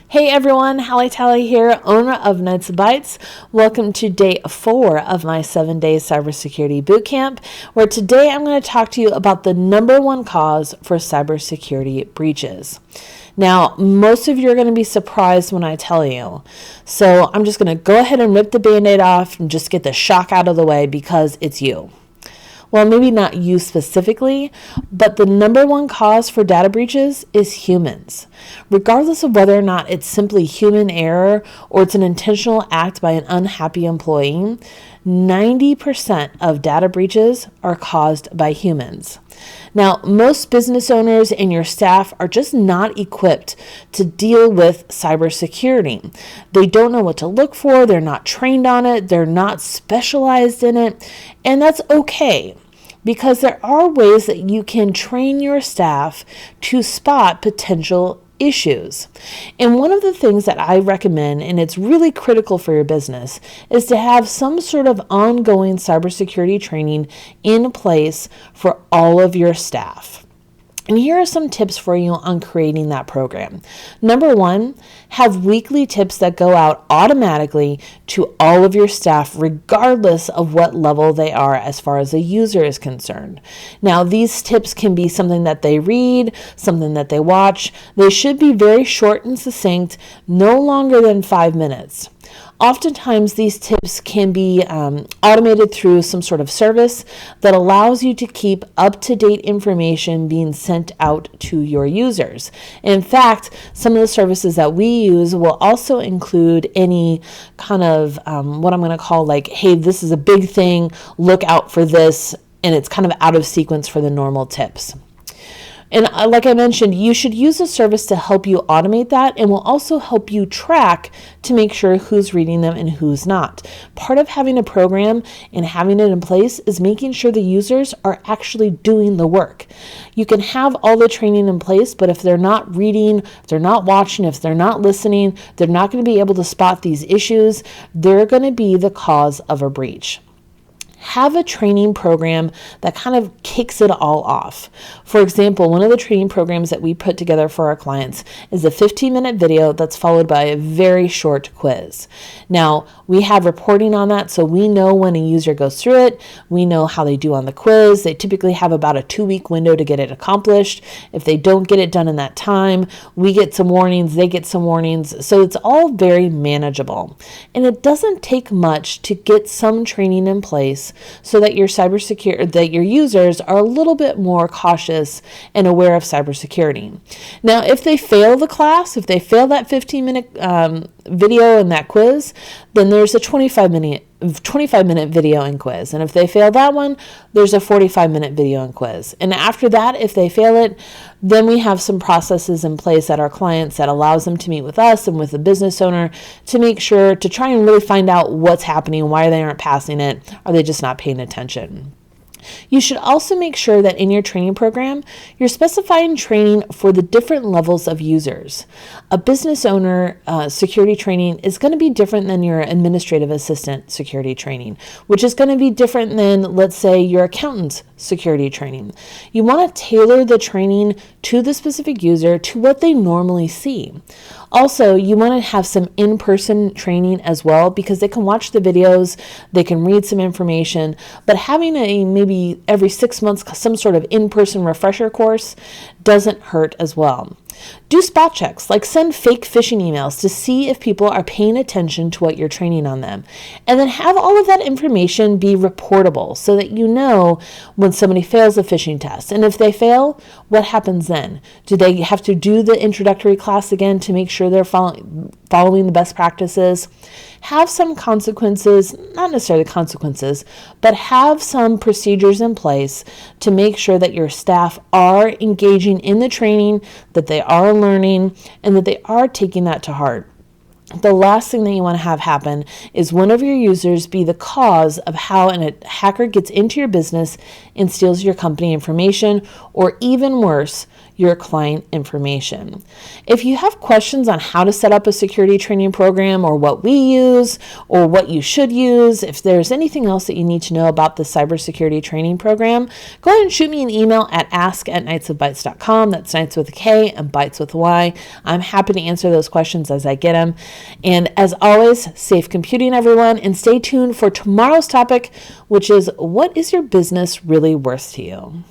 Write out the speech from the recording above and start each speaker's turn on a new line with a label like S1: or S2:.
S1: Hey everyone, Hallie Tally here, owner of Nights Bites. Welcome to day 4 of my 7-day cybersecurity bootcamp, where today I'm going to talk to you about the number one cause for cybersecurity breaches. Now, most of you are going to be surprised when I tell you. So I'm just going to go ahead and rip the Band-Aid off and just get the shock out of the way because it's you. Well, maybe not you specifically, but the number one cause for data breaches is humans. Regardless of whether or not it's simply human error or it's an intentional act by an unhappy employee, 90% of data breaches are caused by humans. Now, most business owners and your staff are just not equipped to deal with cybersecurity. They don't know what to look for, they're not trained on it, they're not specialized in it, and that's okay. Because there are ways that you can train your staff to spot potential issues. And one of the things that I recommend, and it's really critical for your business, is to have some sort of ongoing cybersecurity training in place for all of your staff. And here are some tips for you on creating that program. Number 1, have weekly tips that go out automatically to all of your staff, regardless of what level they are as far as a user is concerned. Now, these tips can be something that they read, something that they watch. They should be very short and succinct, no longer than 5 minutes. Oftentimes, these tips can be automated through some sort of service that allows you to keep up-to-date information being sent out to your users. In fact, some of the services that we use will also include any kind of what I'm going to call like, hey, this is a big thing, look out for this, and it's kind of out of sequence for the normal tips. And like I mentioned, you should use a service to help you automate that and will also help you track to make sure who's reading them and who's not. Part of having a program and having it in place is making sure the users are actually doing the work. You can have all the training in place, but if they're not reading, if they're not watching, if they're not listening, they're not going to be able to spot these issues. They're going to be the cause of a breach. Have a training program that kind of kicks it all off. For example, one of the training programs that we put together for our clients is a 15-minute video that's followed by a very short quiz. Now, we have reporting on that, so we know when a user goes through it. We know how they do on the quiz. They typically have about a 2-week window to get it accomplished. If they don't get it done in that time, we get some warnings, they get some warnings. So it's all very manageable. And it doesn't take much to get some training in place so that your that your users are a little bit more cautious and aware of cybersecurity. Now, if they fail the class, if they fail that 15-minute video and that quiz, then there's a 25-minute video and quiz. And if they fail that one, there's a 45-minute video and quiz. And after that, if they fail it, then we have some processes in place at our clients that allows them to meet with us and with the business owner to make sure to try and really find out what's happening, why they aren't passing it, are they just not paying attention. You should also make sure that in your training program, you're specifying training for the different levels of users. A business owner security training is going to be different than your administrative assistant security training, which is going to be different than, let's say, your accountant's security training. You want to tailor the training to the specific user, to what they normally see. Also, you want to have some in-person training as well, because they can watch the videos, they can read some information, but having a maybe every 6 months some sort of in-person refresher course doesn't hurt as well. Do spot checks, like send fake phishing emails to see if people are paying attention to what you're training on them. And then have all of that information be reportable so that you know when somebody fails a phishing test. And if they fail, what happens then? Do they have to do the introductory class again to make sure they're following the best practices? Have some consequences, not necessarily consequences, but have some procedures in place to make sure that your staff are engaging in the training, that they are learning, and that they are taking that to heart. The last thing that you want to have happen is one of your users be the cause of how a hacker gets into your business and steals your company information, or even worse, your client information. If you have questions on how to set up a security training program, or what we use, or what you should use, if there's anything else that you need to know about the cybersecurity training program, go ahead and shoot me an email at ask@knightsofbytes.com. That's Knights with a K and Bytes with a Y. I'm happy to answer those questions as I get them. And as always, safe computing, everyone, and stay tuned for tomorrow's topic, which is, what is your business really worth to you?